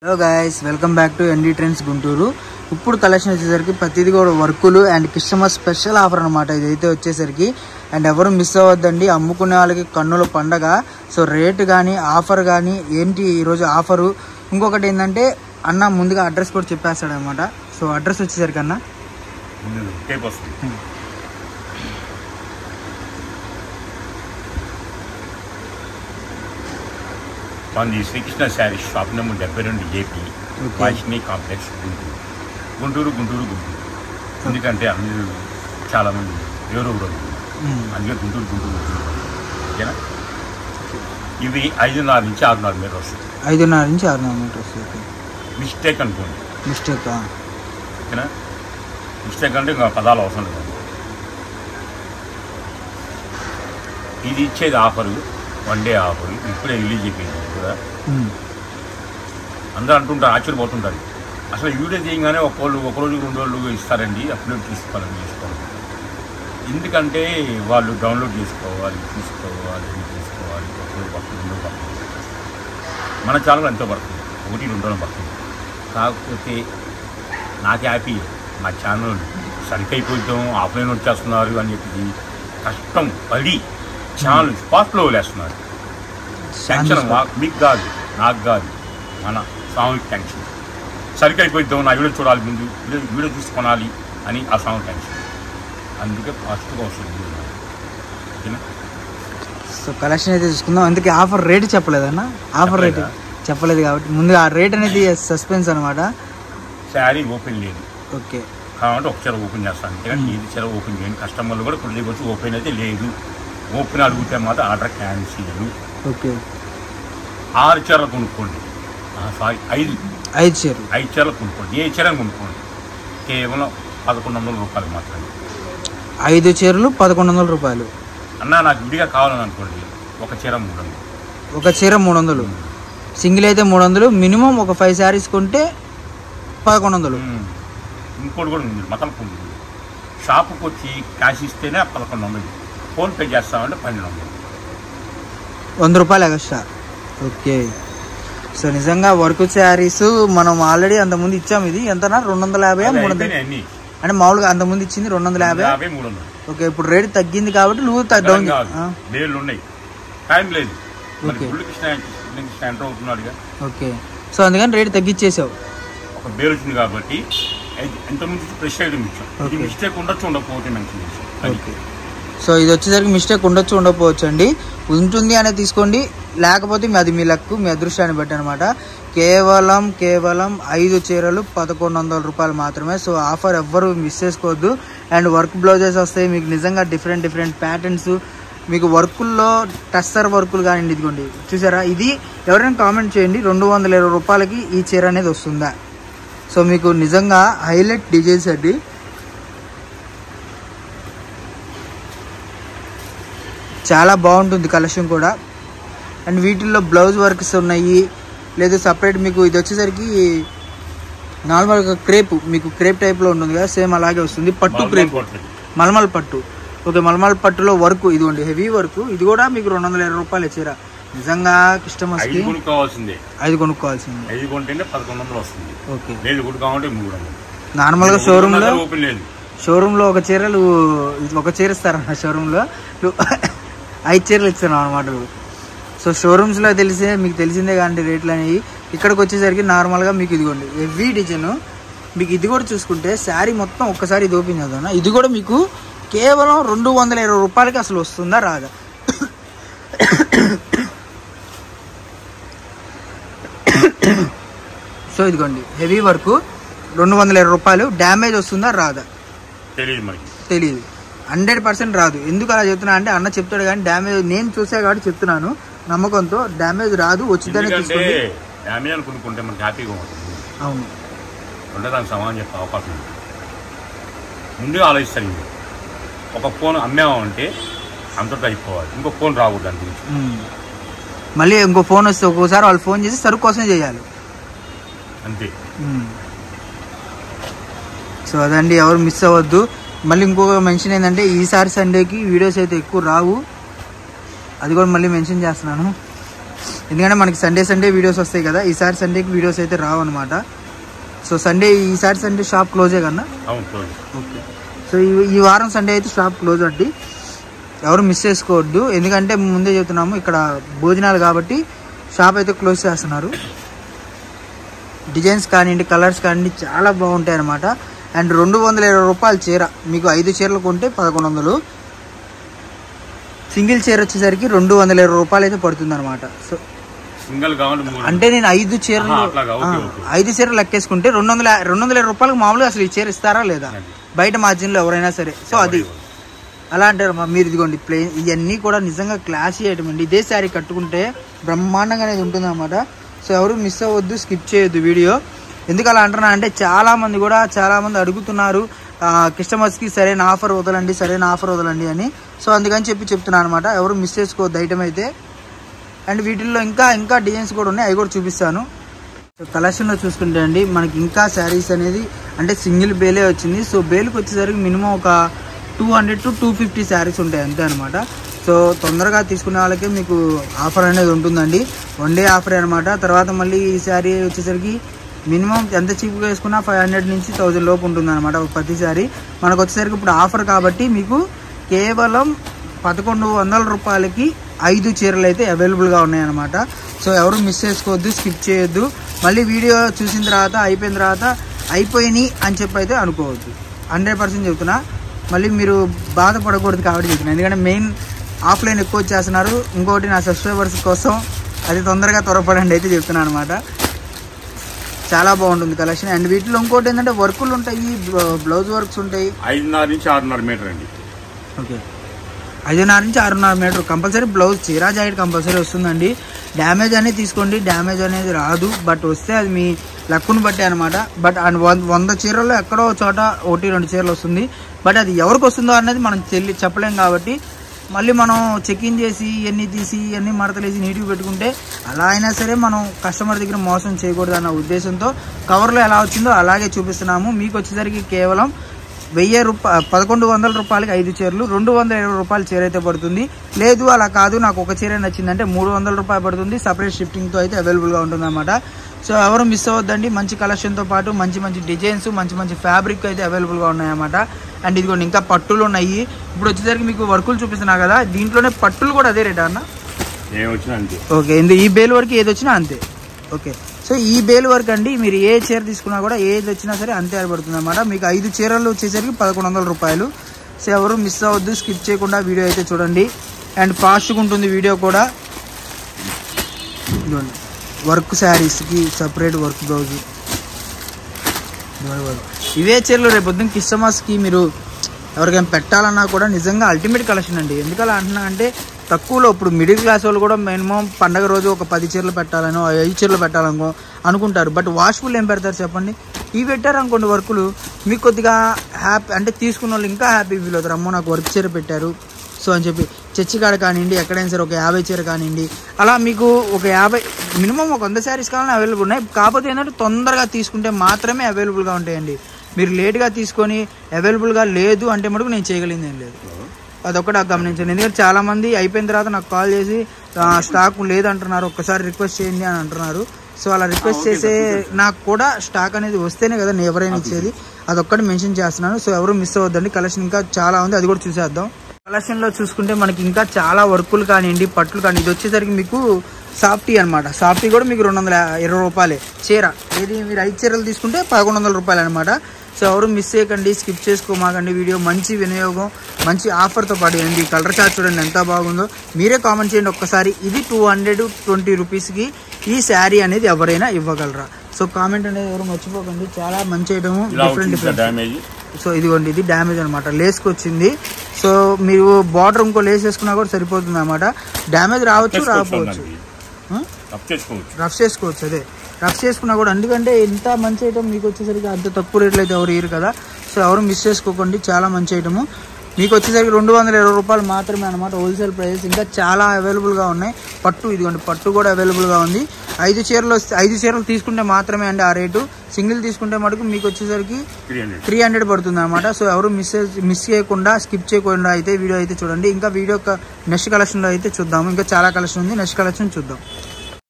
Hello guys, welcome back to ND trends Guntur. ఇప్పుడు collection వచ్చేసరికి ప్రతిదీ కూడా వర్కులు అండ్ కస్టమర్ స్పెషల్ ఆఫర్ అనమాట. ఇదైతే వచ్చేసరికి అండ్ ఎవరు మిస్ అవ్వద్దండి, అమ్ముకునే వాళ్ళకి కన్నుల పండగ. సో రేటు కానీ ఆఫర్ కానీ ఏంటి ఈరోజు ఆఫరు. ఇంకొకటి ఏంటంటే అన్న ముందుగా అడ్రస్ కూడా చెప్పేస్తాడు అనమాట. సో అడ్రస్ వచ్చేసరికి అన్న మంది Srikrishna sari shop number 72 JP వాష్ని కాంప్లెక్స్ గుంటూరు. ఎందుకంటే అందరూ చాలామంది ఎవరెవరు అందుకే గుంటూరు ఓకేనా. ఇవి 5.5 నుంచి 6.5 మీటర్ వస్తుంది. 5.5 నుంచి 6.5 మీటర్ వస్తుంది. మిస్టేక్ అనుకోండి, మిస్టేక్ ఓకేనా. మిస్టేక్ అంటే ఇంకా పదాలు అవసరం లేదు. ఇది ఇచ్చేది ఆఫరు, 1 డే ఆఫర్. ఇప్పుడే రిలీజ్ అయిపోయింది కూడా. అందరూ అంటుంటారు, ఆశ్చర్యపోతుంటారు. అసలు వీడియో చేయగానే ఒకరోజు 2 రోజులు ఇస్తారండి, అప్లోడ్ చేసుకోవాలని చేసుకోవాలి. ఎందుకంటే వాళ్ళు డౌన్లోడ్ చేసుకోవాలి, తీసుకోవాలి. మన ఛానల్ ఎంతో పడుతుంది, 1-2 రోజులు పడుతుంది. కాకపోతే నాకు హ్యాపీ, మా ఛానల్ సరిగ్గా అయిపోతాం, ఆఫ్లైన్ వచ్చేస్తున్నారు అని చెప్పి కష్టం పడి ఛానల్ స్పాట్లో వదిలేస్తున్నారు. టెన్షన్ మీకు కాదు, నాకు కాదు, మన సాంగ్ టెన్షన్. సరిగ్గా అయిపోయిద్దాం, నా వీడియో చూడాలి, ముందు వీడియో తీసుకొనాలి అని ఆ సాంగ్ టెన్షన్. అందుకే ఫాస్ట్గా వస్తుంది. ఓకేనా. సో కలెక్షన్ అయితే చూసుకుందాం. అందుకే ఆఫర్ రేటు చెప్పలేదన్న, ఆఫర్ రేటు చెప్పలేదు కాబట్టి ముందుగా ఆ రేట్ అనేది సస్పెన్స్ అనమాట. శారీ ఓపెన్ లేదు, ఓకే. కాబట్టి ఒక చీర ఓపెన్ చేస్తాను. ఎందుకంటే ఏది చీర ఓపెన్ చేయండి, కస్టమర్లు కూడా కొన్ని వచ్చి ఓపెన్ అయితే లేదు. ఓపెన్ అడిగితే మాత్రం ఆర్డర్ క్యాన్సిల్. ఓకే. 6 చీరలు కొనుక్కోండి, సారీ 5 చీరలు కొనుక్కోండి. ఏ చీరని కొనుక్కోండి, కేవలం 1100 రూపాయలు మాత్రమే. 5 చీరలు 1100 రూపాయలు. అన్న నాకు విడిగా కావాలని అనుకోండి, ఒక చీర 300. ఒక చీర 300, సింగిల్ అయితే 300. మినిమం ఒక 5 శారీస్ కొంటే 1100. ఇంకోటి కూడా ఉంది, మతం ఉంది. షాపుకి వచ్చి క్యాష్ ఇస్తేనే 1100, ఫోన్పే చేస్తామంటే 1200. 100 రూపాయలు ఎక్స్ట్రా. ఓకే. సో నిజంగా వర్క్ శారీస్ మనం ఆల్రెడీ అంతకుముందు ఇచ్చాము. ఇది ఎంతనా 250 300 అంటే మామూలుగా అంతకుముందు ఇచ్చింది 250 300. ఓకే. ఇప్పుడు రేట్ తగ్గింది కాబట్టి నువ్వు డౌన్ ఉన్నాయి, టైం లేదు. ఎంటర్ అవుతున్నాడుగా. ఓకే. సో అందుకని రేట్ తగ్గించేసావు. ఒక బేల్ వచ్చింది కాబట్టి ఎంత ముందు ఫ్రెష్ ఐటమ్ ఇచ్చాం. మిస్టేక్ ఉండొచ్చు, ఉండకపోతే మంచిది. ఓకే. సో ఇది వచ్చేసరికి మిస్టేక్ ఉండొచ్చు, ఉండకపోవచ్చు అండి. ఉంటుంది అనేది తీసుకోండి, లేకపోతే అది మీ లక్, మీ అదృష్టాన్ని బట్టి అనమాట. కేవలం 5 చీరలు 1100 రూపాయలు మాత్రమే. సో ఆఫర్ ఎవ్వరు మిస్ చేసుకోవద్దు. అండ్ వర్క్ బ్లౌజెస్ వస్తాయి మీకు, నిజంగా డిఫరెంట్ ప్యాటర్న్స్ మీకు. వర్కుల్లో టస్సర్ వర్కులు కానీ ఇదిగోండి, చూసారా. ఇది ఎవరైనా కామెంట్ చేయండి, 220 రూపాయలకి ఈ చీర అనేది వస్తుందా. సో మీకు నిజంగా హైలైట్ డిజైన్స్ అండి. చాలా బాగుంటుంది కలెక్షన్ కూడా. అండ్ వీటిల్లో బ్లౌజ్ వర్క్స్ ఉన్నాయి, లేదు సపరేట్ మీకు. ఇది వచ్చేసరికి నార్మల్గా క్రేప్, మీకు క్రేప్ టైప్లో ఉంటుంది కదా, సేమ్ అలాగే వస్తుంది. పట్టు క్రేప్, మల్మల్ పట్టు. ఓకే. మల్మల్ పట్టులో వర్క్ ఇదిగోండి, హెవీ వర్క్. ఇది కూడా మీకు 220 రూపాయలు చీర. నిజంగా కస్టమర్స్కి 5 కొనుక్కోవాల్సిందే. 5 కొంటేనే 1100 వస్తుంది. ఓకే. నార్మల్గా షోరూంలో ఒక చీర ఇస్తారన్న, షోరూంలో 5 చీరలు ఇస్తున్నాం అనమాట. సో షోరూమ్స్లో మీకు తెలిసిందే కానీ రేట్లు అనేవి. ఇక్కడికి వచ్చేసరికి నార్మల్గా మీకు ఇదిగోండి హెవీ డిజైన్. మీకు ఇది కూడా చూసుకుంటే శారీ మొత్తం ఒక్కసారి ఇది ఓపెన్ చేద్దాం. ఇది కూడా మీకు కేవలం 220 రూపాయలకి అసలు వస్తుందా రాదా. సో ఇదిగోండి హెవీ వర్క్ 220 రూపాయలు. డ్యామేజ్ వస్తుందా రాదా తెలియదు, 100% రాదు. ఎందుకు అలా చెప్తున్నా అంటే అన్న చెప్తాడు కానీ డ్యామేజ్ నేను చూసా కాబట్టి చెప్తున్నాను నమ్మకంతో. డ్యామేజ్ రాదు, వచ్చిందనే తీసుకోండి. అవును, సమానం చెప్పే అవకాశం ఉంది. ముందుగా ఆలోచిస్తాను, ఒక ఫోన్ అమ్మేమంటే అంతటా అయిపోవాలి, ఇంకో ఫోన్ రాకూడదు దాని గురించి. మళ్ళీ ఇంకో ఫోన్ వస్తే ఒక్కోసారి వాళ్ళు ఫోన్ చేసి సరుకు కోసమే చేయాలి అంతే. సో అదండి, ఎవరు మిస్ అవ్వద్దు. మళ్ళీ ఇంకొక మెన్షన్ ఏంటంటే ఈసారి సండేకి వీడియోస్ అయితే ఎక్కువ రావు, అది కూడా మళ్ళీ మెన్షన్ చేస్తున్నాను. ఎందుకంటే మనకి సండే వీడియోస్ వస్తాయి కదా, ఈసారి సండేకి వీడియోస్ అయితే రావు అనమాట. సో ఈసారి సండే షాప్ క్లోజే కన్నా. ఓకే. సో ఈ వారం సండే అయితే షాప్ క్లోజ్ అండి, ఎవరు మిస్ చేసుకోవద్దు. ఎందుకంటే ముందే చెప్తున్నాము ఇక్కడ భోజనాలు కాబట్టి షాప్ అయితే క్లోజ్ చేస్తున్నారు. డిజైన్స్ కానివ్వండి, కలర్స్ కానివ్వండి చాలా బాగుంటాయి అనమాట. అండ్ 220 రూపాయల చీర, మీకు 5 చీరలు కొంటే 1100. సింగిల్ చీర వచ్చేసరికి 220 రూపాయలు అయితే పడుతుంది అనమాట. సో అంటే నేను 5 చీరలు లెక్కేసుకుంటే 200 రూపాయలకు మామూలుగా అసలు ఈ చీర ఇస్తారా లేదా బయట మార్జిన్లో ఎవరైనా సరే. సో అది అలా అంటారు. మీరు ఇదిగోండి ప్లేన్, ఇవన్నీ కూడా నిజంగా క్లాసీ ఐటమ్ అండి. ఇదే శారీ కట్టుకుంటే బ్రహ్మాండంగా అనేది ఉంటుంది అనమాట. సో ఎవరు మిస్ అవ్వద్దు, స్కిప్ చేయొద్దు వీడియో. ఎందుకు అలా అంటున్నా అంటే చాలామంది అడుగుతున్నారు కస్టమర్స్కి సరైన ఆఫర్ వదలండి అని. సో అందుకని చెప్తున్నాను అనమాట. ఎవరు మిస్ చేసుకోవద్దు ఐటమ్ అయితే. అండ్ వీటిల్లో ఇంకా డిజైన్స్ కూడా ఉన్నాయి, అవి కూడా చూపిస్తాను. కలెక్షన్లో చూసుకుంటే అండి మనకి ఇంకా శారీస్ అనేది అంటే సింగిల్ బేలే వచ్చింది. సో బేలుకి వచ్చేసరికి మినిమం ఒక 200 to 250 శారీస్ ఉంటాయి అంతే అనమాట. సో తొందరగా తీసుకునే వాళ్ళకే మీకు ఆఫర్ అనేది ఉంటుందండి, 1 డే ఆఫర్ అనమాట. తర్వాత మళ్ళీ ఈ శారీ వచ్చేసరికి మినిమం ఎంత చీప్గా వేసుకున్నా 500 నుంచి 1000 లోపు ఉంటుంది అనమాట ప్రతి శారీ. మనకు వచ్చేసరికి ఇప్పుడు ఆఫర్ కాబట్టి మీకు కేవలం 1100 రూపాయలకి 5 చీరలు అయితే అవైలబుల్గా ఉన్నాయన్నమాట. సో ఎవరు మిస్ చేసుకోవద్దు, స్కిప్ చేయొద్దు. మళ్ళీ వీడియో చూసిన తర్వాత అయిపోయిన తర్వాత అయిపోయినాయి అని చెప్పి అయితే అనుకోవద్దు. 100% చెప్తున్నా, మళ్ళీ మీరు బాధపడకూడదు కాబట్టి చెప్తున్నా. ఎందుకంటే మెయిన్ ఆఫ్లైన్ ఎక్కువ వచ్చేస్తున్నారు. ఇంకోటి నా సబ్స్క్రైబర్స్ కోసం అది తొందరగా త్వరపడండి అయితే చెప్తున్నాను అనమాట. చాలా బాగుంటుంది కలెక్షన్. అండ్ వీటిలో ఇంకోటి ఏంటంటే వర్కులు ఉంటాయి, బ్లౌజ్ వర్క్స్ ఉంటాయి. 5.5 నుంచి 6.5 మీటర్ అండి. ఓకే, 5.5 నుంచి 6.5 మీటర్ కంపల్సరీ. బ్లౌజ్ చీరా జాకెట్ కంపల్సరీ వస్తుందండి. డ్యామేజ్ అనేది తీసుకోండి, డ్యామేజ్ అనేది రాదు, బట్ వస్తే అది మీ లక్కును బట్టే అనమాట. బట్ 100 చీరల్లో ఎక్కడో చోట 1-2 చీరలు వస్తుంది. బట్ అది ఎవరికి వస్తుందో అన్నది మనం చెప్పలేం కాబట్టి మళ్ళీ మనం చెక్ఇన్ చేసి ఇవన్నీ తీసి ఇవన్నీ మడతలేసి నీట్గా పెట్టుకుంటే అలా అయినా సరే మనం కస్టమర్ దగ్గర మోసం చేయకూడదు అన్న ఉద్దేశంతో కవర్లో ఎలా వచ్చిందో అలాగే చూపిస్తున్నాము. మీకు వచ్చేసరికి కేవలం 1100 రూపాయలకి 5 చీరలు, 220 రూపాయల చీర అయితే పడుతుంది. లేదు అలా కాదు నాకు ఒక చీర నచ్చిందంటే 300 రూపాయలు పడుతుంది. సపరేట్ షిఫ్టింగ్తో అయితే అవైలబుల్గా ఉంటుంది అనమాట. సో ఎవరు మిస్ అవ్వద్దండి. మంచి కలెక్షన్తో పాటు మంచి డిజైన్స్, మంచి ఫ్యాబ్రిక్ అయితే అవైలబుల్గా ఉన్నాయన్నమాట. అండ్ ఇదిగోండి ఇంకా పట్టులు ఉన్నాయి. ఇప్పుడు వచ్చేసరికి మీకు వర్కులు చూపిస్తున్నా కదా, దీంట్లోనే పట్టులు కూడా అదే రేటా అన్న? ఓకే, ఈ బేల్ వరకు ఏది వచ్చినా అంతే. ఓకే, సో ఈ బేల్ వర్క్ అండి మీరు ఏ చీర తీసుకున్నా కూడా ఏది వచ్చినా సరే అంతే పడుతుంది అనమాట. మీకు 5 చీరలు వచ్చేసరికి 1100 రూపాయలు. సో ఎవరు మిస్ అవ్వద్దు, స్కిప్ చేయకుండా వీడియో అయితే చూడండి. అండ్ ఫాస్ట్గా ఉంటుంది వీడియో కూడా. వర్క్ శారీస్కి సపరేట్ వర్క్ బ్లౌజ్, ఇవే చీరలు రేపు పొద్దున్న కస్టమర్స్కి మీరు ఎవరికైనా పెట్టాలన్నా కూడా నిజంగా అల్టిమేట్ కలెక్షన్ అండి. ఎందుకలా అంటున్నా అంటే తక్కువలో ఇప్పుడు మిడిల్ క్లాస్ వాళ్ళు కూడా మినిమం పండగ రోజు ఒక 10 చీరలు పెట్టాలనో 5 చీరలు పెట్టాలనుకో అనుకుంటారు. బట్ వాష్ఫుల్ ఏం పెడతారు చెప్పండి? ఇవి పెట్టారు అనుకోండి వర్కులు, మీకు కొద్దిగా హ్యాపీ అంటే తీసుకున్న వాళ్ళు ఇంకా హ్యాపీ ఫీల్ అవుతారు. అమ్మో నాకు వర్క్ చీర పెట్టారు సో అని చెప్పి. చర్చి కాడ కానివ్వండి, ఎక్కడైనా సరే ఒక 50 చీర కానివ్వండి, అలా మీకు ఒక 50 మినిమం ఒక 100 శారీస్ కావాలని అవైలబుల్ ఉన్నాయి. కాకపోతే ఏంటంటే తొందరగా తీసుకుంటే మాత్రమే అవైలబుల్గా ఉంటాయండి. మీరు లేట్గా తీసుకొని అవైలబుల్గా లేదు అంటే మటుకు నేను చేయగలిగింది ఏం లేదు. అదొకటి గమనించండి. ఎందుకంటే చాలామంది అయిపోయిన తర్వాత నాకు కాల్ చేసి స్టాక్ లేదంటున్నారు, ఒక్కసారి రిక్వెస్ట్ చేయండి అని అంటున్నారు. సో అలా రిక్వెస్ట్ చేసే నాకు కూడా స్టాక్ అనేది వస్తేనే కదా నేను ఎవరైనా ఇచ్చేది. అదొక్కటి మెన్షన్ చేస్తున్నాను. సో ఎవరు మిస్ అవ్వద్దండి. కలెక్షన్ ఇంకా చాలా ఉంది, అది కూడా చూసేద్దాం. కలెక్షన్లో చూసుకుంటే మనకి ఇంకా చాలా వర్కులు కానివ్వండి, పట్లు కానీ. ఇది వచ్చేసరికి మీకు సాఫ్టీ అనమాట. సాఫ్టీ కూడా మీకు 220 రూపాయలే చీర. ఏది మీరు 5 చీరలు తీసుకుంటే 1100 రూపాయలు అనమాట. సో ఎవరు మిస్ చేయకండి, స్కిప్ చేసుకోమాకండి. వీడియో మంచి వినియోగం, మంచి ఆఫర్తో పాటు అండి. కలర్ చార్ట్ చూడండి ఎంత బాగుందో. మీరే కామెంట్ చేయండి ఒక్కసారి. ఇది 220 రూపీస్కి ఈ శారీ అనేది ఎవరైనా ఇవ్వగలరా? సో కామెంట్ అనేది ఎవరు మర్చిపోకండి. చాలా మంచి ఐటమ్, డిఫరెంట్. సో ఇదిగోండి, ఇది డ్యామేజ్ అనమాట, లేస్కి వచ్చింది. సో మీరు బార్డర్ ఇంకో లేస్ వేసుకున్నా కూడా సరిపోతుంది అనమాట. డ్యామేజ్ రావచ్చు, రాకపోవచ్చు, రఫ్ చేసుకోవచ్చు. అదే రఫ్ చేసుకున్నా కూడా, ఎందుకంటే ఎంత మంచి ఐటమ్ మీకు వచ్చేసరికి అంత తక్కువ రేట్లు అయితే ఎవరు ఇయ్యరు కదా. సో ఎవరు మిస్ చేసుకోకండి, చాలా మంచి ఐటమ్. మీకు వచ్చేసరికి 220 రూపాయలు మాత్రమే అనమాట హోల్సేల్ ప్రైస్. ఇంకా చాలా అవైలబుల్గా ఉన్నాయి. పట్టు ఇదిగోండి, పట్టు కూడా అవైలబుల్గా ఉంది. 5 చీరలు తీసుకుంటే మాత్రమే అండి ఆ రేటు. సింగిల్ తీసుకుంటే మటుకు మీకు వచ్చేసరికి 300 పడుతుంది అనమాట. సో ఎవరు మిస్ చేయకుండా, స్కిప్ చేయకుండా అయితే వీడియో అయితే చూడండి. ఇంకా వీడియో నెక్స్ట్ కలెక్షన్లో అయితే చూద్దాము. ఇంకా చాలా కలెక్షన్ ఉంది, నెక్స్ట్ కలెక్షన్ చూద్దాం.